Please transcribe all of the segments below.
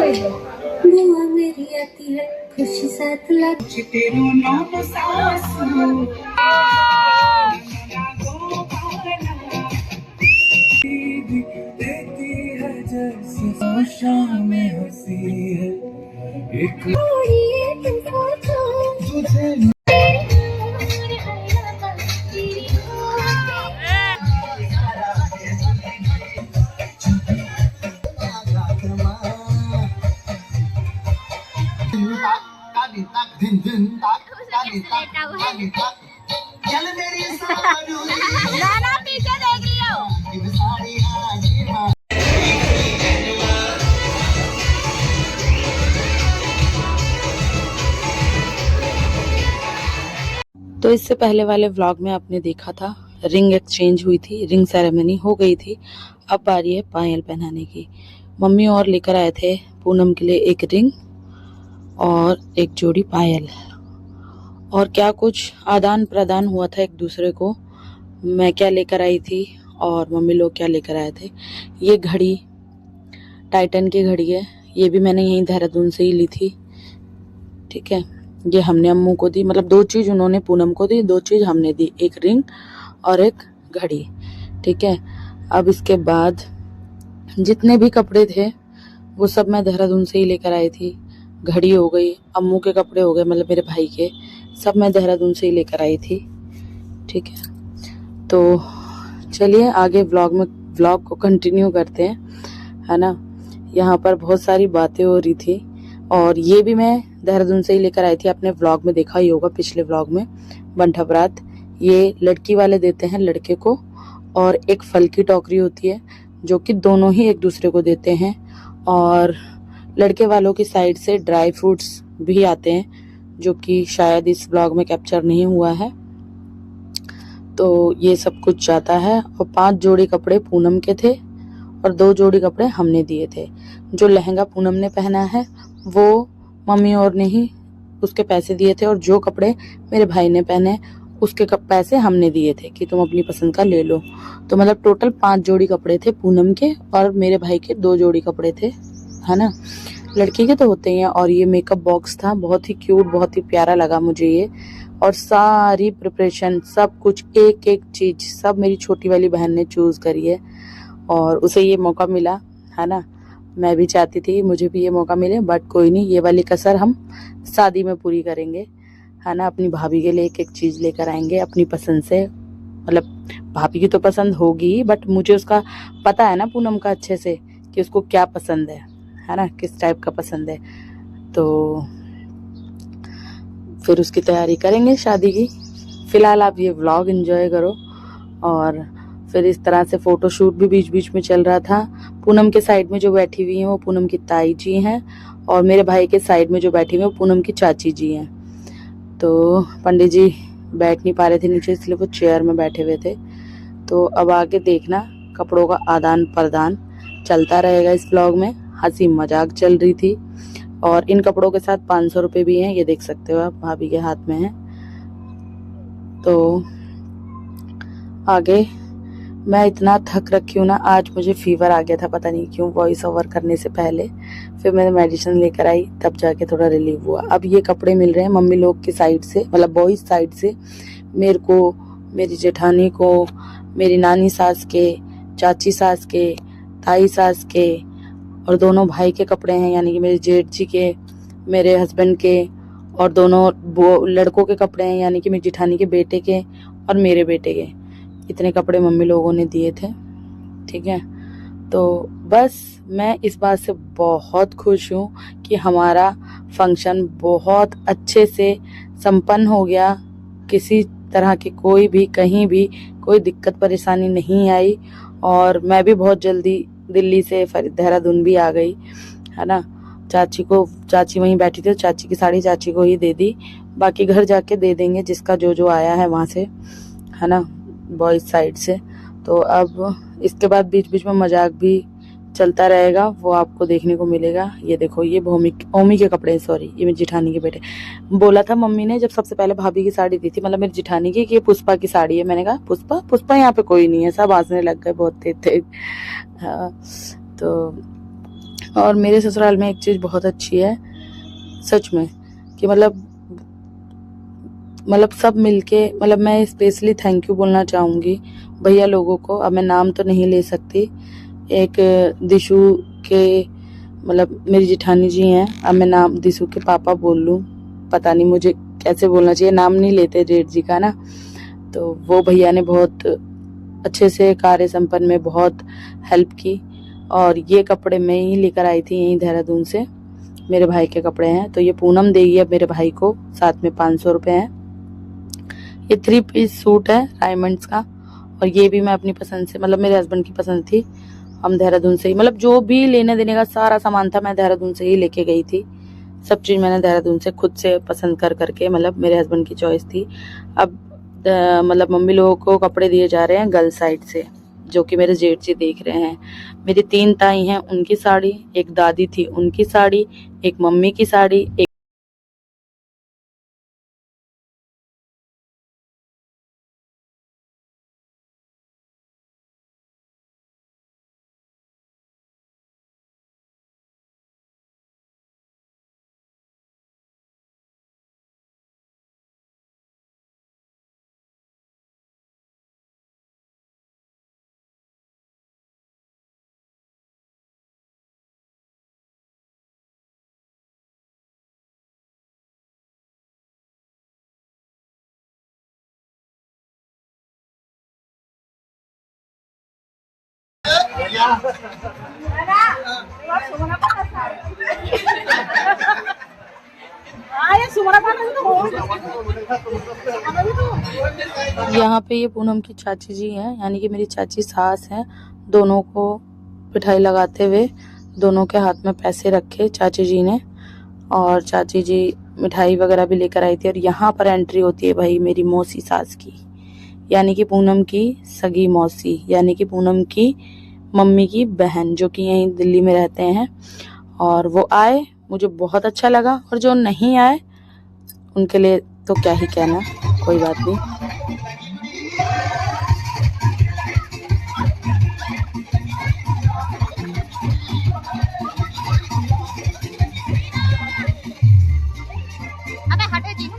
बुआ मेरी आती है खुशी 7 लाख में हंसी है एक तुझे नाना पीछे देख रही हो। तो इससे पहले वाले व्लॉग में आपने देखा था रिंग एक्सचेंज हुई थी, रिंग सेरेमनी हो गई थी। अब बारी है पायल पहनाने की। मम्मी और लेकर आए थे पूनम के लिए एक रिंग और एक जोड़ी पायल, और क्या कुछ आदान प्रदान हुआ था एक दूसरे को। मैं क्या लेकर आई थी और मम्मी लोग क्या लेकर आए थे। ये घड़ी टाइटन की घड़ी है, ये भी मैंने यहीं देहरादून से ही ली थी। ठीक है, ये हमने अम्मू को दी, मतलब 2 चीज उन्होंने पूनम को दी, 2 चीज हमने दी, एक रिंग और एक घड़ी। ठीक है, अब इसके बाद जितने भी कपड़े थे वो सब मैं देहरादून से ही लेकर आई थी। घड़ी हो गई, अम्मू के कपड़े हो गए, मतलब मेरे भाई के, सब मैं देहरादून से ही लेकर आई थी। ठीक है, तो चलिए आगे व्लॉग को कंटिन्यू करते हैं, है ना। यहाँ पर बहुत सारी बातें हो रही थी, और ये भी मैं देहरादून से ही लेकर आई थी। आपने व्लॉग में देखा ही होगा, पिछले व्लॉग में। बंठा बरात ये लड़की वाले देते हैं लड़के को, और एक फल की टोकरी होती है जो कि दोनों ही एक दूसरे को देते हैं, और लड़के वालों की साइड से ड्राई फ्रूट्स भी आते हैं जो कि शायद इस व्लॉग में कैप्चर नहीं हुआ है। तो ये सब कुछ जाता है, और 5 जोड़ी कपड़े पूनम के थे और 2 जोड़ी कपड़े हमने दिए थे। जो लहंगा पूनम ने पहना है वो मम्मी और ने ही उसके पैसे दिए थे, और जो कपड़े मेरे भाई ने पहने उसके पैसे हमने दिए थे कि तुम अपनी पसंद का ले लो। तो मतलब टोटल 5 जोड़ी कपड़े थे पूनम के, और मेरे भाई के 2 जोड़ी कपड़े थे, है ना। लड़की के तो होते ही हैं। और ये मेकअप बॉक्स था, बहुत ही क्यूट, बहुत ही प्यारा लगा मुझे ये। और सारी प्रिपरेशन, सब कुछ, एक एक चीज सब मेरी छोटी वाली बहन ने चूज करी है, और उसे ये मौका मिला, है ना। मैं भी चाहती थी मुझे भी ये मौका मिले, बट कोई नहीं, ये वाली कसर हम शादी में पूरी करेंगे, है ना। अपनी भाभी के लिए एक एक चीज लेकर आएंगे अपनी पसंद से। मतलब भाभी की तो पसंद होगी, बट मुझे उसका पता है ना पूनम का अच्छे से कि उसको क्या पसंद है ना, किस टाइप का पसंद है। तो फिर उसकी तैयारी करेंगे शादी की। फिलहाल आप ये व्लॉग एंजॉय करो। और फिर इस तरह से फोटोशूट भी बीच बीच में चल रहा था। पूनम के साइड में जो बैठी हुई हैं वो पूनम की ताई जी हैं, और मेरे भाई के साइड में जो बैठी हुई हैं वो पूनम की चाची जी हैं। तो पंडित जी बैठ नहीं पा रहे थे नीचे, इसलिए वो चेयर में बैठे हुए थे। तो अब आगे देखना, कपड़ों का आदान प्रदान चलता रहेगा इस व्लॉग में। हंसी मजाक चल रही थी, और इन कपड़ों के साथ 500 रुपये भी हैं, ये देख सकते हो आप, भाभी के हाथ में है। तो आगे मैं इतना थक रखी हूँ ना, आज मुझे फीवर आ गया था, पता नहीं क्यों, वॉइस ओवर करने से पहले। फिर मैंने मेडिसिन लेकर आई, तब जाके थोड़ा रिलीव हुआ। अब ये कपड़े मिल रहे हैं मम्मी लोग की साइड से, मतलब बॉयज साइड से, मेरे को, मेरी जेठानी को, मेरी नानी सास के, चाची सास के, ताई सास के, और दोनों भाई के कपड़े हैं, यानी कि मेरे जेठ जी के, मेरे हस्बैंड के, और दोनों लड़कों के कपड़े हैं, यानी कि मेरी जेठानी के बेटे के और मेरे बेटे के। इतने कपड़े मम्मी लोगों ने दिए थे। ठीक है, तो बस मैं इस बात से बहुत खुश हूँ कि हमारा फंक्शन बहुत अच्छे से संपन्न हो गया। किसी तरह की कोई भी, कहीं भी कोई दिक्कत परेशानी नहीं आई, और मैं भी बहुत जल्दी दिल्ली से देहरादून भी आ गई, है ना। चाची वहीं बैठी थी, चाची की साड़ी चाची को ही दे दी, बाकी घर जाके दे देंगे जिसका जो जो आया है वहाँ से, है ना, बॉयज साइड से। तो अब इसके बाद बीच बीच में मजाक भी चलता रहेगा, वो आपको देखने को मिलेगा। ये देखो, ये ओमी के कपड़े, सॉरी, ये मेरी जेठानी के बेटे। बोला था मम्मी ने जब सबसे पहले भाभी की साड़ी दी थी, मतलब मेरी जेठानी की, कि ये पुष्पा की साड़ी है। मैंने कहा पुष्पा यहाँ पे कोई नहीं है, सब हंसने लग गए बहुत तेज। हाँ, तो और मेरे ससुराल में एक चीज़ बहुत अच्छी है सच में, कि मतलब सब मिलके, मतलब मैं स्पेशली थैंक यू बोलना चाहूँगी भैया लोगों को। अब मैं नाम तो नहीं ले सकती, एक दिशु के मतलब मेरी जेठानी जी हैं, अब मैं नाम दिशु के पापा बोल लूँ, पता नहीं मुझे कैसे बोलना चाहिए, नाम नहीं लेते जेठ जी का ना। तो वो भैया ने बहुत अच्छे से कार्य संपन्न में बहुत हेल्प की। और ये कपड़े मैं ही लेकर आई थी यहीं देहरादून से, मेरे भाई के कपड़े हैं। तो ये पूनम देगी अब मेरे भाई को, साथ में 500 रुपये हैं। ये 3 पीस सूट है डायमंड्स का, और ये भी मैं अपनी पसंद से, मतलब मेरे हस्बैंड की पसंद थी, हम देहरादून से ही, मतलब जो भी लेने देने का सारा सामान था मैं देहरादून से ही लेके गई थी। सब चीज़ मैंने देहरादून से खुद से पसंद कर करके, मतलब मेरे हस्बैंड की चॉइस थी। अब मतलब मम्मी लोगों को कपड़े दिए जा रहे हैं गर्ल साइड से, जो कि मेरे जेठ जी देख रहे हैं। मेरी 3 ताई हैं, उनकी साड़ी, एक दादी थी उनकी साड़ी, एक मम्मी की साड़ी, एक यहाँ पे ये पूनम की चाची जी हैं, यानी कि मेरी चाची सास हैं। दोनों को मिठाई लगाते हुए दोनों के हाथ में पैसे रखे चाची जी ने, और चाची जी मिठाई वगैरह भी लेकर आई थी। और यहाँ पर एंट्री होती है भाई मेरी मौसी सास की, यानी कि पूनम की सगी मौसी, यानी कि पूनम की मम्मी की बहन, जो कि यहीं दिल्ली में रहते हैं। और वो आए, मुझे बहुत अच्छा लगा, और जो नहीं आए उनके लिए तो क्या ही कहना, कोई बात नहीं। अबे हटो जी।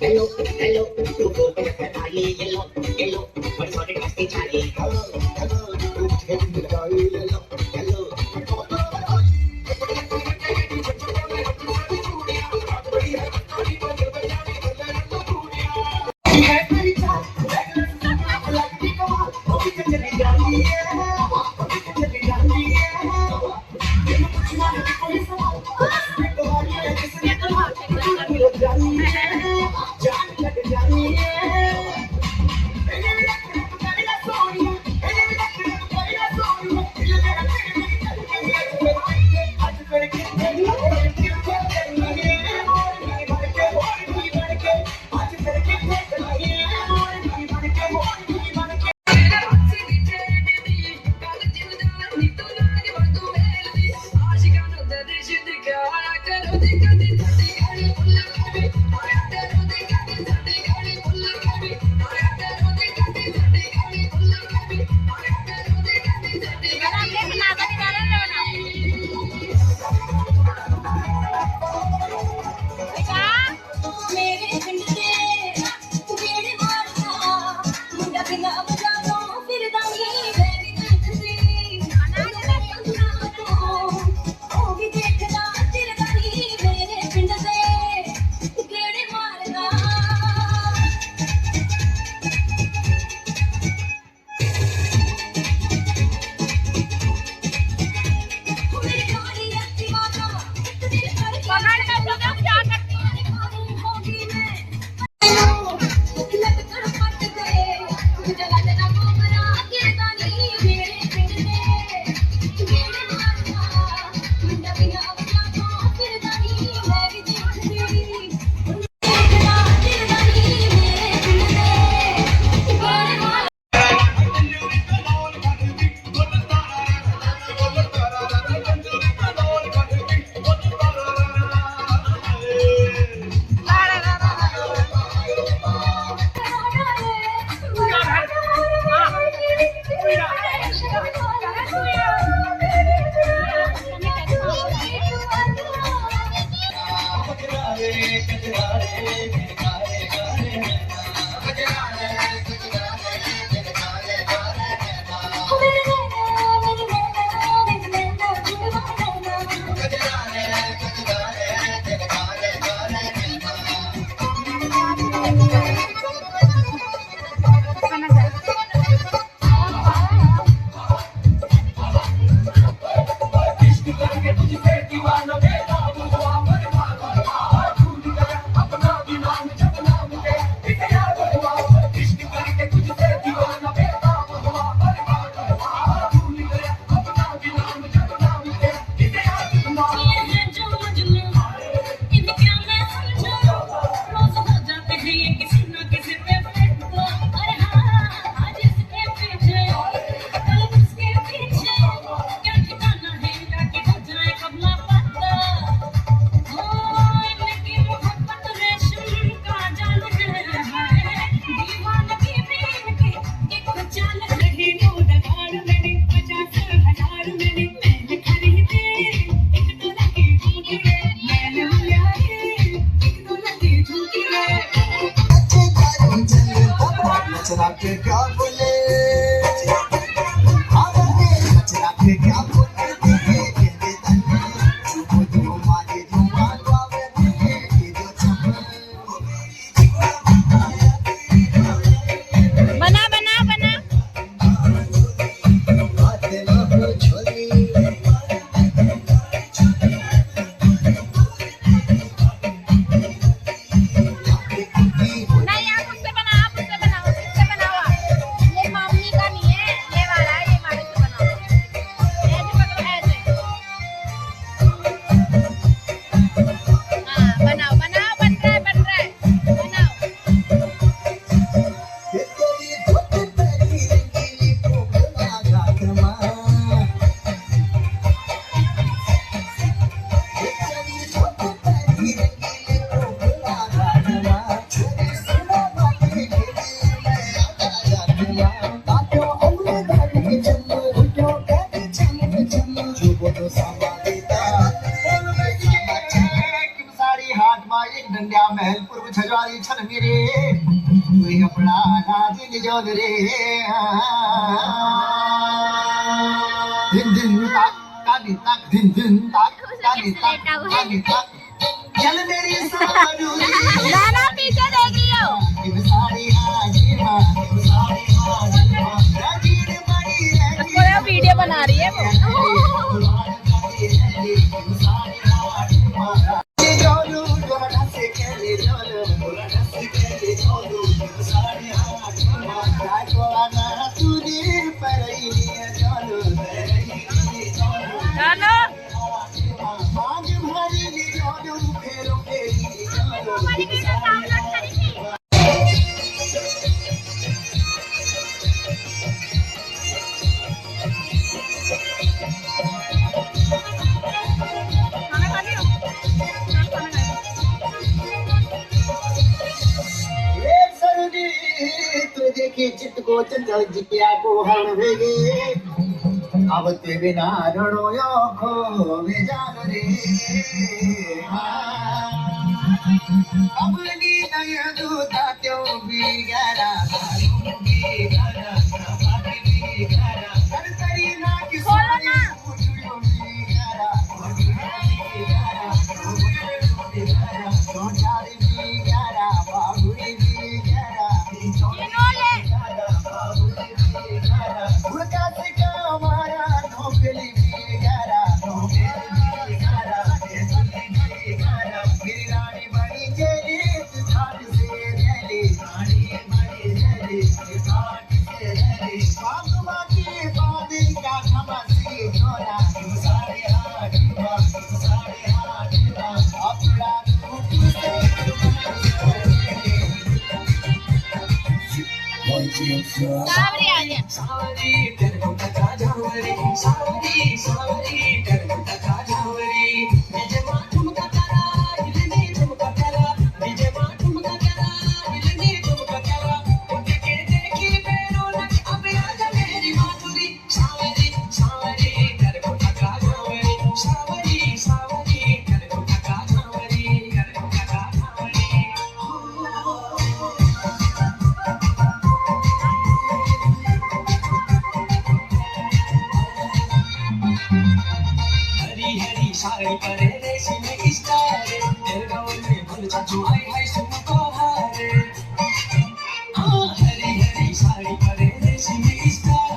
Hello, hello, tu ko pe lagaye yellow, yellow, badi sorry kasti chali. Hello, hello, tu ko pe lagaye yellow, yellow. आई छन मेरे कोई अपना नाज निजोद रे दिन दिन तक कानी तक दिन दिन तक कानी तक चल मेरी सारूरी नाना पीछे देख रही हो सारी हाजिमा राजीर बड़ी कोई वीडियो बना रही है वो जोलू डोला से खेले जोलू जोलू सारी हाजिमा को आना तूने परई जोलू नाना मांग भरी जोलू फेरो फेरी जोलू हमारी वीडियो डाउनलोड करेंगे खाना खा लियो चल खाना खाएंगे एक सरुदी तू देखी चित्त को चंचल जिया को हर भेगे अब ते बिना रणो यो खो में जान रे अब नी नय दूता क्यों भी गरा कर तरी ना खोलो ना इन्होंने सावरी आ गया सावरी तेरे को तका जावरी सावरी सावरी तेरे को तका जावरी डीजे मां ठुमका तारा हिलने ठुमका तारा डीजे मां ठुमका तारा हिलने ठुमका तारा उनके के देखी बेरो लग अब आजा मेरी माधुरी सावरी सावरी तेरे को तका जावरी सावरी सावरी तेरे को तका जावरी तेरे को तका जावरी हरी हरी साड़ी परे रेशमी स्टार तेरे गाँव में भूल चाचू आई हाय सुनको हारे हरी हरी साड़ी परे रेशमी स्टार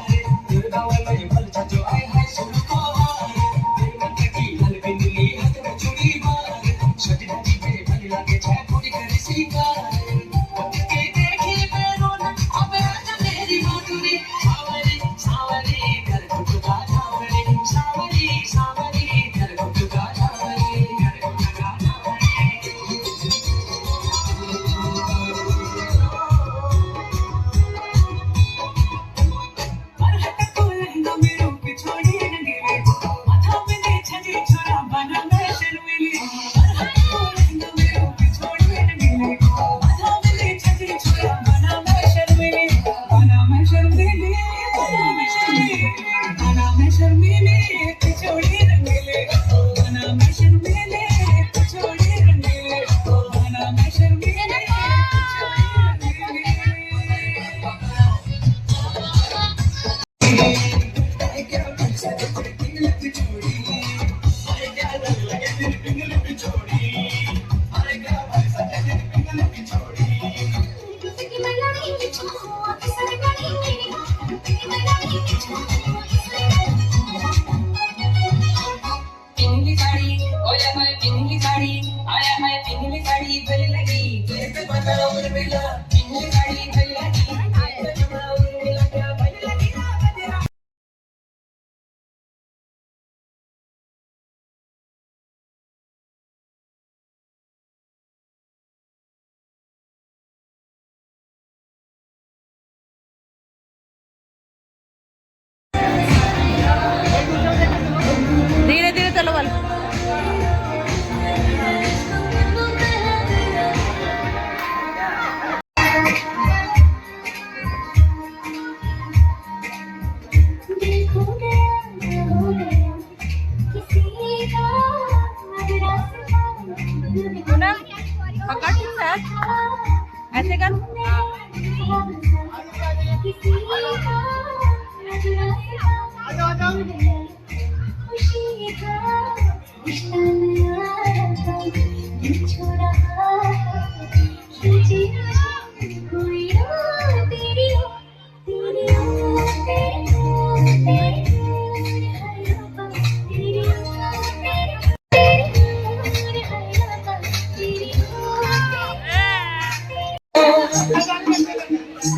तेरे गाँव में भूल चाचू आई हाय सुनको हारे तेरे मन की लाल बिंदली हाथ में चूड़ी मार छोटी दादी पे भली लागे छे पूरी करे सिंगार के देखी मेरो न अब आजा मेरी माधुरी सावरी सावरी कर टुका जावरी सावरी सावरी कर टुका जावरी कर टुका जावरी पर हट को लहंगा मेरो पे छोड़ी रंगीले माथा में ले छजी छोरा बना मैं शर्मीली पर हट को लहंगा मेरो पे छोड़ी रंगीले माथा में ले छजी छोरा बना मैं शर्मीली बना मैं शर्मीली बना मैं शर्मीली छोड़ी रंगीले बना मैं शर्मीली छोड़ी रंगीले बना मैं शर्मीली पिंगली साड़ी ओया मैं पिंगली साड़ी आया मैं पिंगली साड़ी भली लगी तेरे पे बना उर मिला पिंगली साड़ी भली लगी तेरे पे बना उर मिला क्या भली लगी ना तेरा धीरे धीरे चलो बल पकड़ ऐसे कर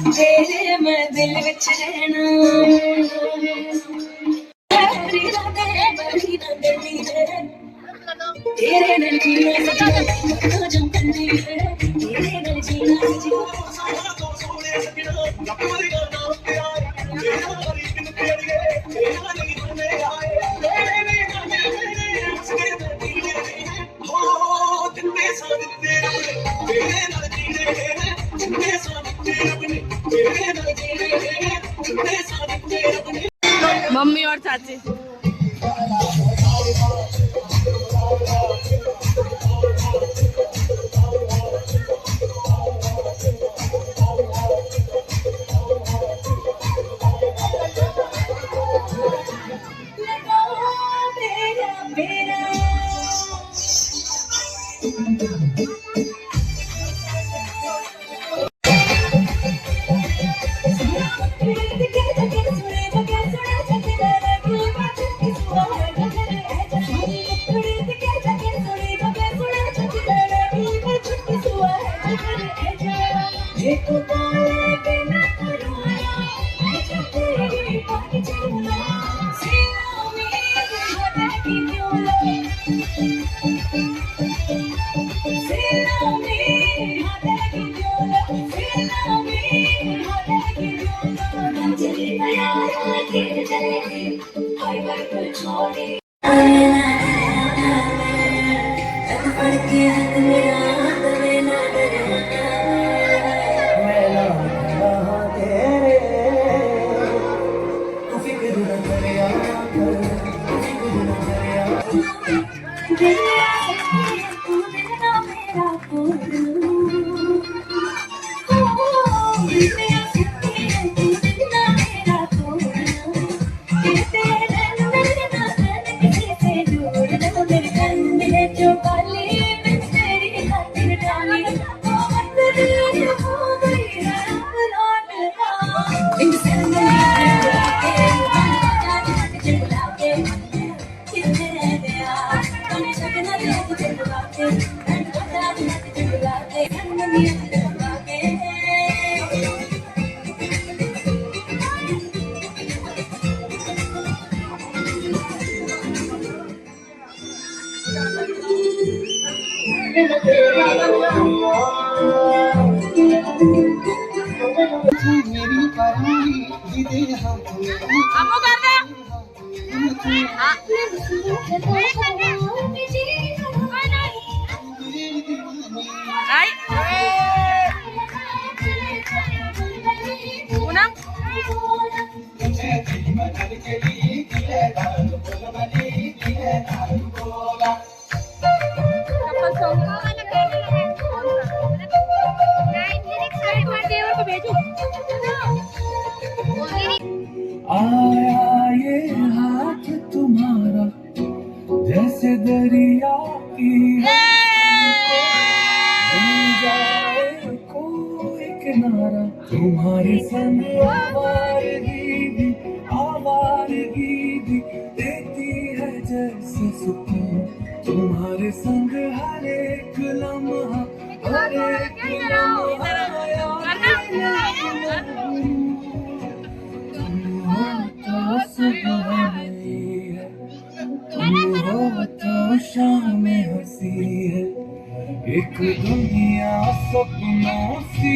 तेरे मैं दिल विच रहना तेरे नाल जीना सजना जम करनी है तेरे नाल जीना मम्मी और चाची अम्मू कर दे आई पूनम आया ये हाथ तुम्हारा जैसे दरिया की बन जाए कोई किनारा तुम्हारे संग आवारगी भी देती है जैसे सुकून तुम्हारे संग हर एक लम्हा तो शाम हंसी है एक दुनिया सपनों सी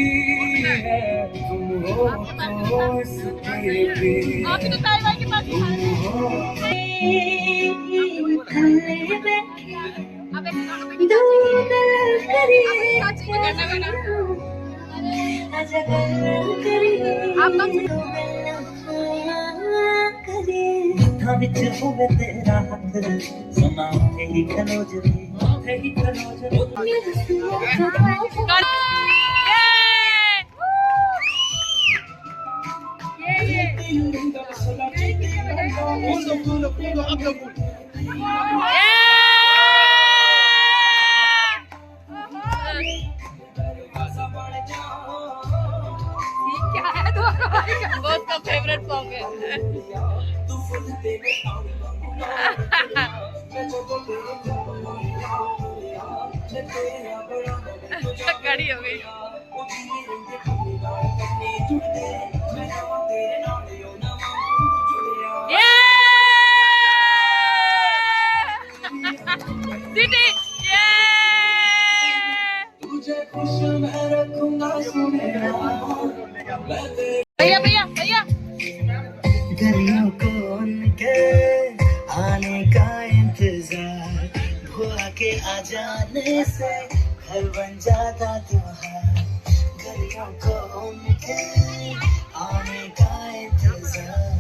है तुम हो तो इसके भी विच होवे तेरा हथ सुना थे ही खलो जरी क्या है तुम्हारा भाई का? वो उसका फेवरेट सॉन्ग है। कड़ी हो गई। सिटी भैया भैया भैया गलियों को उनके आने का इंतजार, भुआ के आ जाने से घर बन जाता त्योहार। गलियों को उनके आने का इंतजार,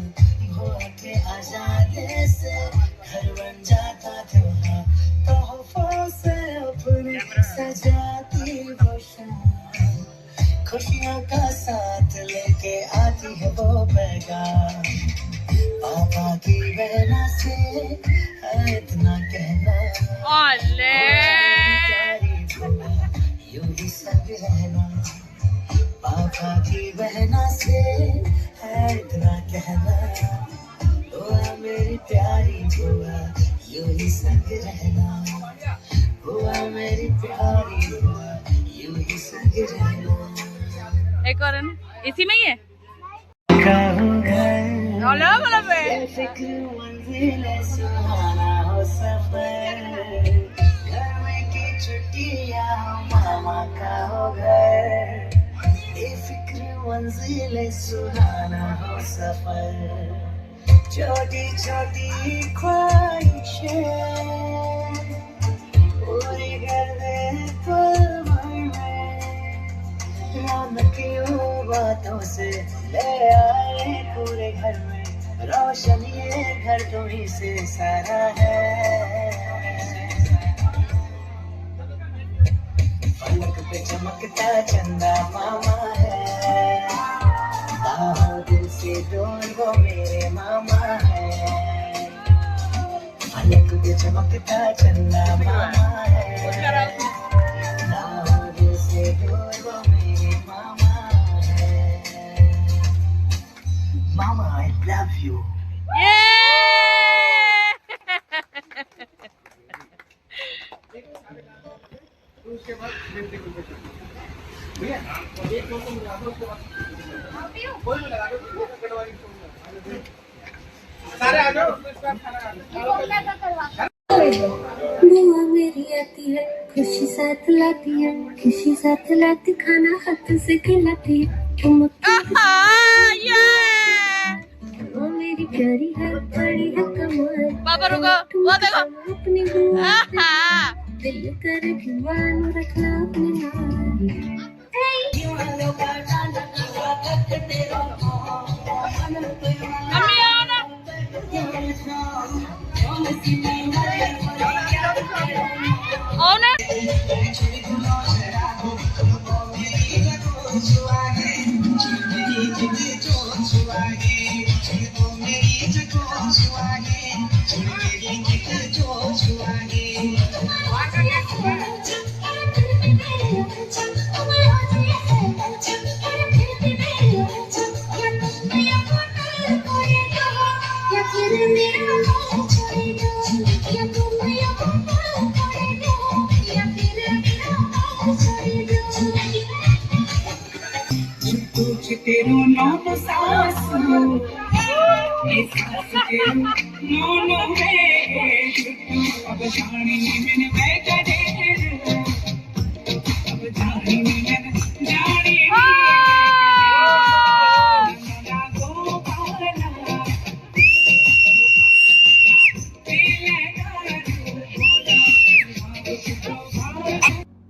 भुआ के आ जाने से घर बन जाता त्योहार। तोहफों से अपने सजाती वो शाम, खुशियों का साथ लेके आती है वो पैगाम। पापा की बहना से है इतना कहना, ओले यूं ही संग रहना। पापा की बहना से है इतना कहना, बुआ मेरी प्यारी बुआ, यूं ही संग रहना। बुआ मेरी प्यारी बुआ, यूं ही संग रहना। एक और है ना? इसी में ही है। बोलो बोलो बे। फिक्र मंजिले सुहाना हो सफर, घर में की छुट्टियां मामा का हो घर। फिक्र मंजिले सुहाना हो सफर, छोटी छोटी ख्वाहिशें पूरी कर दे पल भर में। रौनकियों बातों से ले आए पूरे घर में, रोशनी ये घर तुम्हीं से सारा है। फलक पे चमकता चंदा मामा है, बाहों दिल से दूर वो मेरे मामा है। फलक पे चमकता चंदा मामा है, बाहों दिल से दूर वो मेरे मामा है। Mama, I love you. बुआ मेरी आती है, खुशी साथ लाती है, खुशी साथ लाती, खाना हाथ से खिलाती है। वो मेरी प्यारी है, बड़ी है कमाल। पापा रुको, वो देखो। अपनी बुआ दिल कर जुबान रखना अपने नाम। मम्मी आओ ना। आओ ना। तेरो नाम सासू, इस सास तेरो नोनो है, अब जानी मैंने बैठा देर, अब जानी मैंने जानी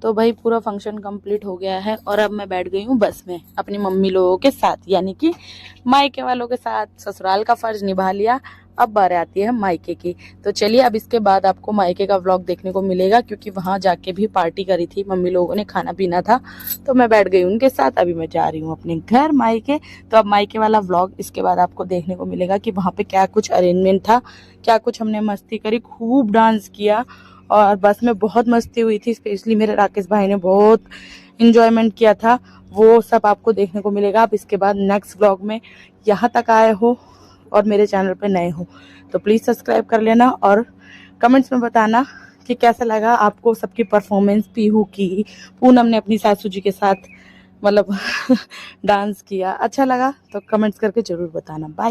तो भाई पूरा फंक्शन कंप्लीट हो गया है और अब मैं बैठ गई हूँ बस में अपनी मम्मी लोगों के साथ, यानी कि मायके वालों के साथ। ससुराल का फर्ज निभा लिया, अब बारी आती है मायके की। तो चलिए अब इसके बाद आपको मायके का व्लॉग देखने को मिलेगा, क्योंकि वहां जाके भी पार्टी करी थी मम्मी लोगों ने, खाना पीना था, तो मैं बैठ गई उनके साथ। अभी मैं जा रही हूँ अपने घर मायके। तो अब मायके वाला व्लॉग इसके बाद आपको देखने को मिलेगा कि वहां पे क्या कुछ अरेंजमेंट था, क्या कुछ हमने मस्ती करी, खूब डांस किया और बस में बहुत मस्ती हुई थी। स्पेशली मेरे राकेश भाई ने बहुत इंजॉयमेंट किया था, वो सब आपको देखने को मिलेगा। आप इसके बाद नेक्स्ट व्लॉग में यहाँ तक आए हो और मेरे चैनल पे नए हो तो प्लीज़ सब्सक्राइब कर लेना और कमेंट्स में बताना कि कैसा लगा आपको सबकी परफॉर्मेंस। पीहू की, पूनम ने अपनी सासू जी के साथ मतलब डांस किया, अच्छा लगा तो कमेंट्स करके ज़रूर बताना। बाय।